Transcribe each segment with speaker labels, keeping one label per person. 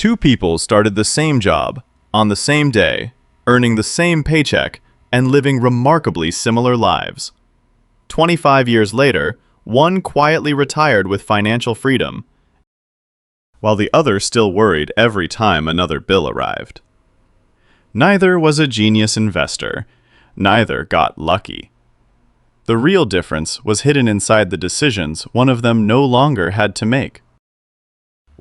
Speaker 1: Two people started the same job, on the same day, earning the same paycheck, and living remarkably similar lives. 25 years later, one quietly retired with financial freedom, while the other still worried every time another bill arrived. Neither was a genius investor. Neither got lucky. The real difference was hidden inside the decisions one of them no longer had to make.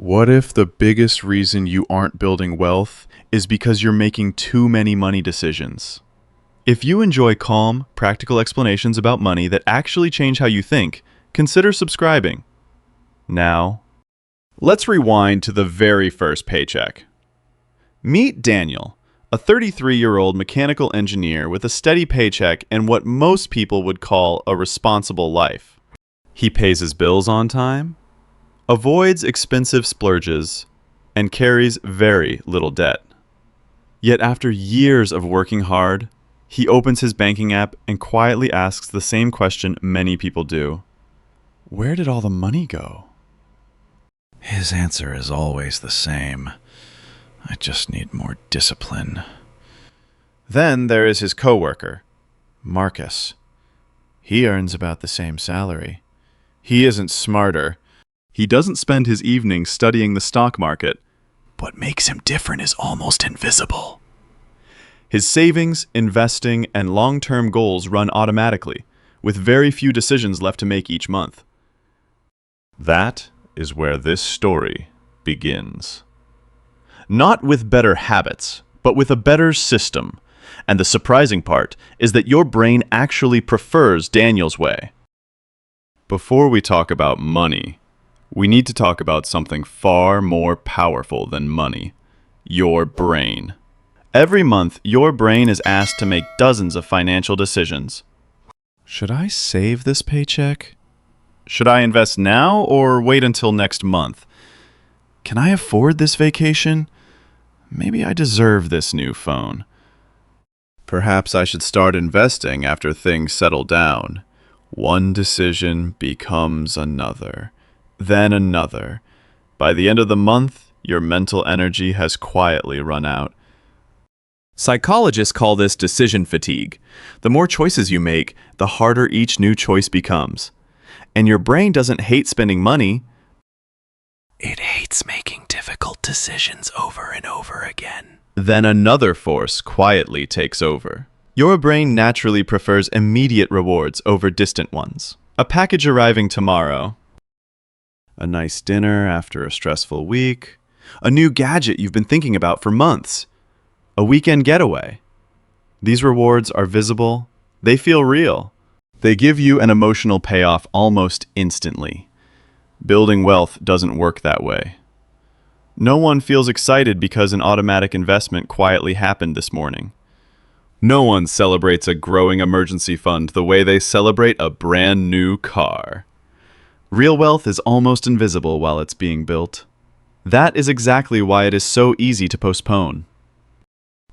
Speaker 2: What if the biggest reason you aren't building wealth is because you're making too many money decisions? If you enjoy calm, practical explanations about money that actually change how you think, consider subscribing. Now, let's rewind to the very first paycheck. Meet Daniel, a 33-year-old mechanical engineer with a steady paycheck and what most people would call a responsible life. He pays his bills on time, avoids expensive splurges, and carries very little debt. Yet after years of working hard, he opens his banking app and quietly asks the same question many people do. Where did all the money go?
Speaker 3: His answer is always the same. I just need more discipline.
Speaker 2: Then there is his coworker, Marcus. He earns about the same salary. He isn't smarter. He doesn't spend his evenings studying the stock market.
Speaker 3: What makes him different is almost invisible.
Speaker 1: His savings, investing, and long-term goals run automatically, with very few decisions left to make each month. That is where this story begins. Not with better habits, but with a better system. And the surprising part is that your brain actually prefers Daniel's way. Before we talk about money, we need to talk about something far more powerful than money: your brain. Every month, your brain is asked to make dozens of financial decisions. Should I save this paycheck? Should I invest now or wait until next month? Can I afford this vacation? Maybe I deserve this new phone. Perhaps I should start investing after things settle down. One decision becomes another, then another. By the end of the month, your mental energy has quietly run out. Psychologists call this decision fatigue. The more choices you make, the harder each new choice becomes. And your brain doesn't hate spending money.
Speaker 3: It hates making difficult decisions over and over again.
Speaker 1: Then another force quietly takes over. Your brain naturally prefers immediate rewards over distant ones. A package arriving tomorrow. A nice dinner after a stressful week. A new gadget you've been thinking about for months. A weekend getaway. These rewards are visible. They feel real. They give you an emotional payoff almost instantly. Building wealth doesn't work that way. No one feels excited because an automatic investment quietly happened this morning. No one celebrates a growing emergency fund the way they celebrate a brand new car. Real wealth is almost invisible while it's being built. That is exactly why it is so easy to postpone.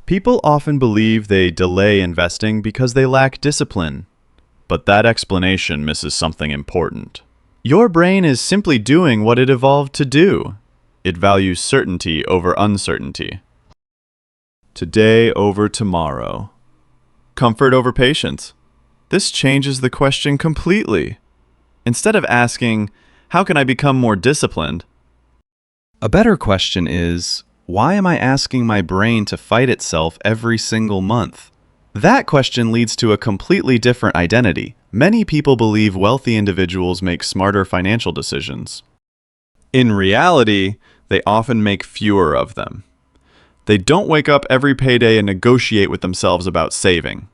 Speaker 1: People often believe they delay investing because they lack discipline. But that explanation misses something important. Your brain is simply doing what it evolved to do. It values certainty over uncertainty. Today over tomorrow. Comfort over patience. This changes the question completely. Instead of asking, how can I become more disciplined? A better question is, why am I asking my brain to fight itself every single month? That question leads to a completely different identity. Many people believe wealthy individuals make smarter financial decisions. In reality, they often make fewer of them. They don't wake up every payday and negotiate with themselves about saving.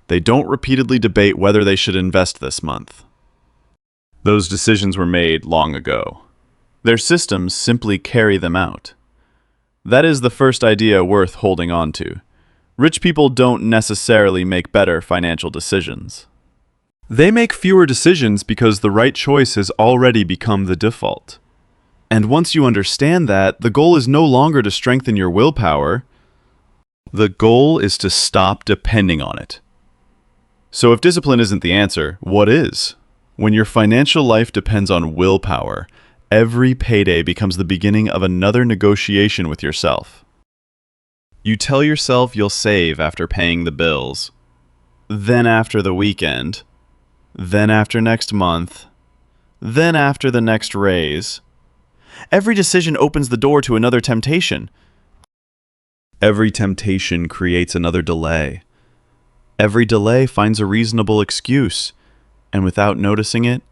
Speaker 1: They don't repeatedly debate whether they should invest this month. Those decisions were made long ago. Their systems simply carry them out. That is the first idea worth holding on to. Rich people don't necessarily make better financial decisions. They make fewer decisions because the right choice has already become the default. And once you understand that, the goal is no longer to strengthen your willpower. The goal is to stop depending on it. So if discipline isn't the answer, what is? When your financial life depends on willpower, Every payday becomes the beginning of another negotiation with yourself. You tell yourself you'll save after paying the bills, then after the weekend, then after next month, then after the next raise. Every decision opens the door to another temptation. Every temptation creates another delay. Every delay finds a reasonable excuse, and without noticing it,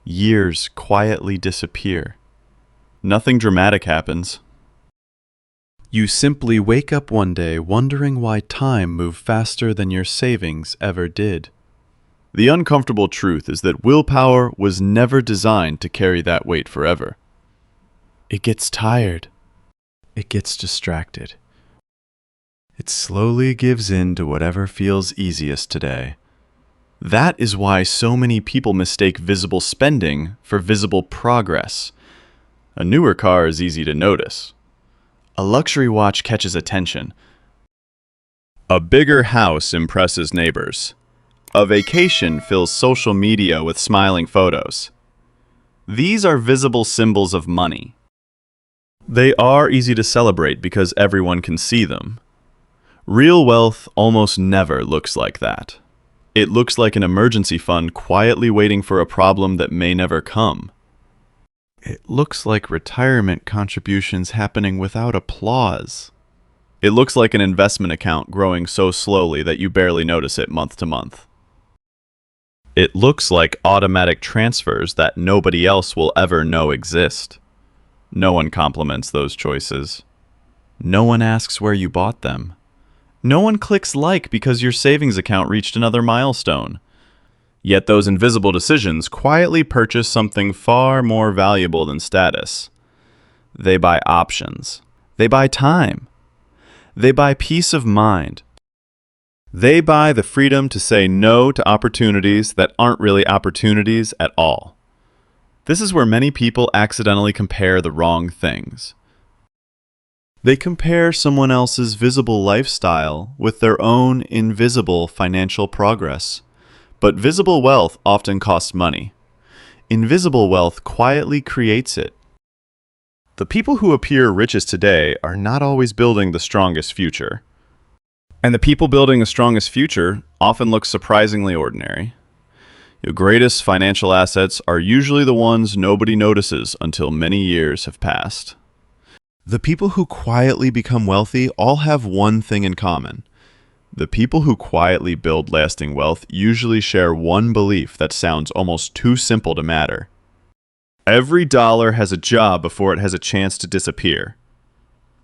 Speaker 1: years quietly disappear. Nothing dramatic happens. You simply wake up one day wondering why time moved faster than your savings ever did. The uncomfortable truth is that willpower was never designed to carry that weight forever. It gets tired. It gets distracted. It slowly gives in to whatever feels easiest today. That is why so many people mistake visible spending for visible progress. A newer car is easy to notice. A luxury watch catches attention. A bigger house impresses neighbors. A vacation fills social media with smiling photos. These are visible symbols of money. They are easy to celebrate because everyone can see them. Real wealth almost never looks like that. It looks like an emergency fund quietly waiting for a problem that may never come. It looks like retirement contributions happening without applause. It looks like an investment account growing so slowly that you barely notice it month to month. It looks like automatic transfers that nobody else will ever know exist. No one compliments those choices. No one asks where you bought them. No one clicks like because your savings account reached another milestone. Yet those invisible decisions quietly purchase something far more valuable than status. They buy options. They buy time. They buy peace of mind. They buy the freedom to say no to opportunities that aren't really opportunities at all. This is where many people accidentally compare the wrong things. They compare someone else's visible lifestyle with their own invisible financial progress. But visible wealth often costs money. Invisible wealth quietly creates it. The people who appear richest today are not always building the strongest future. And the people building the strongest future often look surprisingly ordinary. Your greatest financial assets are usually the ones nobody notices until many years have passed. The people who quietly become wealthy all have one thing in common. The people who quietly build lasting wealth usually share one belief that sounds almost too simple to matter. Every dollar has a job before it has a chance to disappear.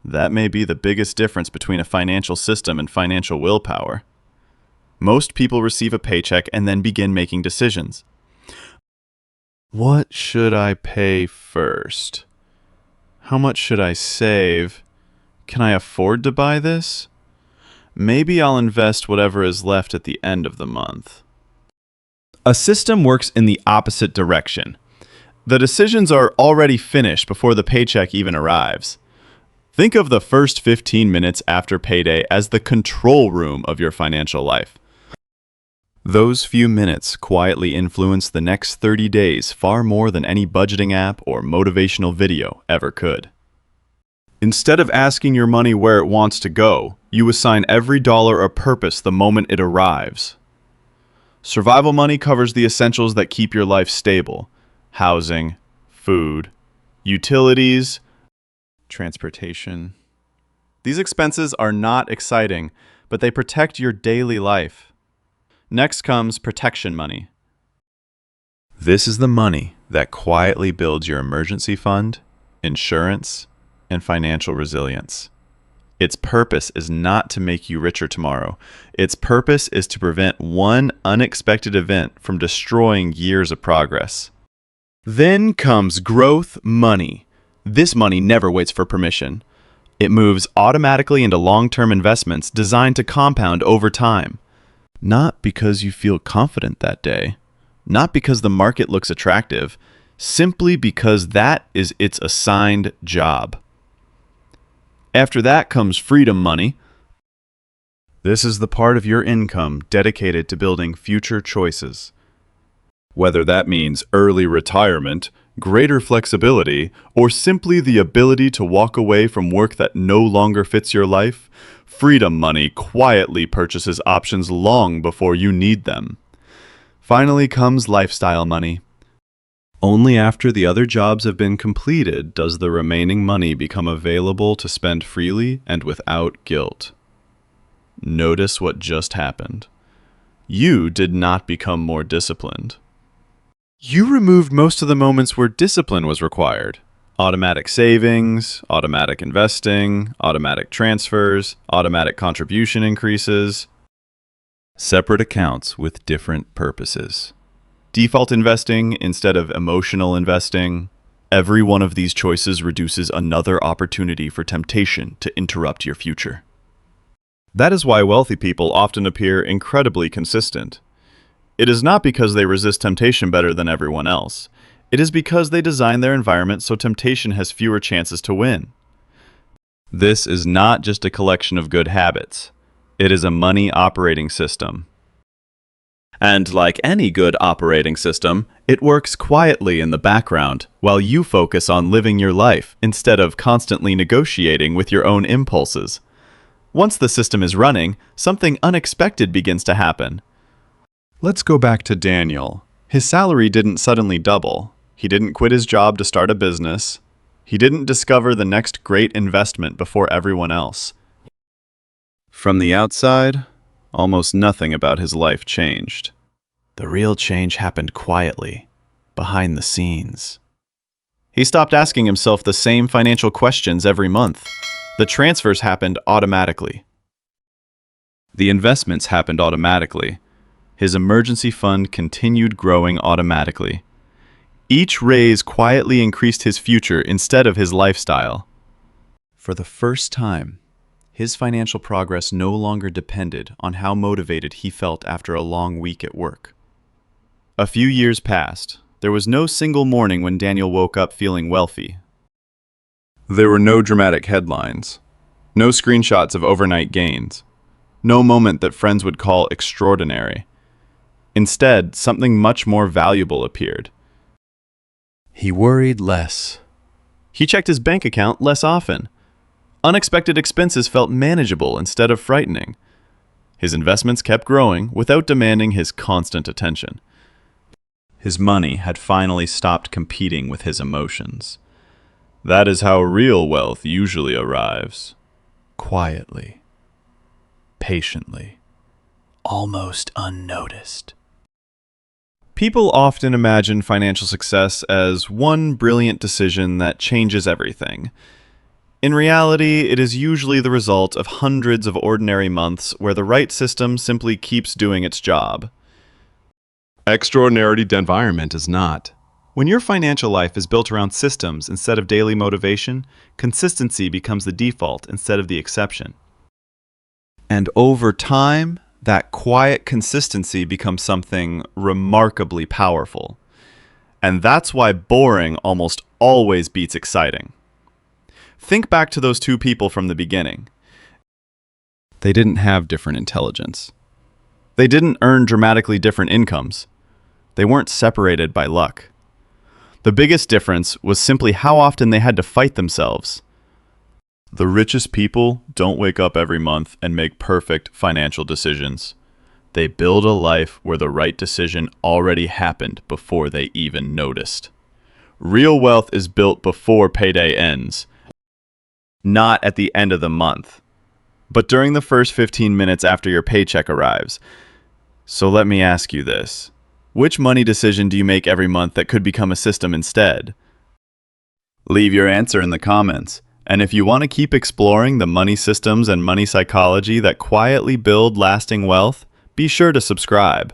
Speaker 1: That may be the biggest difference between a financial system and financial willpower. Most people receive a paycheck and then begin making decisions. What should I pay first? How much should I save? Can I afford to buy this? Maybe I'll invest whatever is left at the end of the month. A system works in the opposite direction. The decisions are already finished before the paycheck even arrives. Think of the first 15 minutes after payday as the control room of your financial life. Those few minutes quietly influence the next 30 days far more than any budgeting app or motivational video ever could. Instead of asking your money where it wants to go, you assign every dollar a purpose the moment it arrives. Survival money covers the essentials that keep your life stable: housing, food, utilities, transportation. These expenses are not exciting, but they protect your daily life. Next comes protection money. This is the money that quietly builds your emergency fund, insurance, and financial resilience. Its purpose is not to make you richer tomorrow. Its purpose is to prevent one unexpected event from destroying years of progress. Then comes growth money. This money never waits for permission. It moves automatically into long-term investments designed to compound over time. Not because you feel confident that day, not because the market looks attractive, simply because that is its assigned job. After that comes freedom money. This is the part of your income dedicated to building future choices. Whether that means early retirement,
Speaker 2: greater flexibility, or simply the ability to walk away from work that no longer fits your life, freedom money quietly purchases options long before you need them. Finally comes lifestyle money. Only after the other jobs have been completed does the remaining money become available to spend freely and without guilt. Notice what just happened. You did not become more disciplined. You removed most of the moments where discipline was required. Automatic savings, automatic investing, automatic transfers, automatic contribution increases. Separate accounts with different purposes. Default investing instead of emotional investing. Every one of these choices reduces another opportunity for temptation to interrupt your future. That is why wealthy people often appear incredibly consistent. It is not because they resist temptation better than everyone else. It is because they design their environment so temptation has fewer chances to win. This is not just a collection of good habits. It is a money operating system. And like any good operating system, it works quietly in the background while you focus on living your life instead of constantly negotiating with your own impulses. Once the system is running, something unexpected begins to happen. Let's go back to Daniel. His salary didn't suddenly double. He didn't quit his job to start a business. He didn't discover the next great investment before everyone else. From the outside, almost nothing about his life changed. The real change happened quietly, behind the scenes. He stopped asking himself the same financial questions every month. The transfers happened automatically. The investments happened automatically. His emergency fund continued growing automatically. Each raise quietly increased his future instead of his lifestyle. For the first time, his financial progress no longer depended on how motivated he felt after a long week at work. A few years passed. There was no single morning when Daniel woke up feeling wealthy. There were no dramatic headlines, no screenshots of overnight gains, no moment that friends would call extraordinary. Instead, something much more valuable appeared. He worried less. He checked his bank account less often. Unexpected expenses felt manageable instead of frightening. His investments kept growing without demanding his constant attention. His money had finally stopped competing with his emotions. That is how real wealth usually arrives. Quietly. Patiently. Almost unnoticed. People often imagine financial success as one brilliant decision that changes everything. In reality, it is usually the result of hundreds of ordinary months where the right system simply keeps doing its job. Extraordinary environment is not. When your financial life is built around systems instead of daily motivation, consistency becomes the default instead of the exception. And over time, that quiet consistency becomes something remarkably powerful. And that's why boring almost always beats exciting. Think back to those two people from the beginning. They didn't have different intelligence. They didn't earn dramatically different incomes. They weren't separated by luck. The biggest difference was simply how often they had to fight themselves. The richest people don't wake up every month and make perfect financial decisions. They build a life where the right decision already happened before they even noticed. Real wealth is built before payday ends, not at the end of the month, but during the first 15 minutes after your paycheck arrives. So let me ask you this. Which money decision do you make every month that could become a system instead? Leave your answer in the comments. And if you want to keep exploring the money systems and money psychology that quietly build lasting wealth, be sure to subscribe.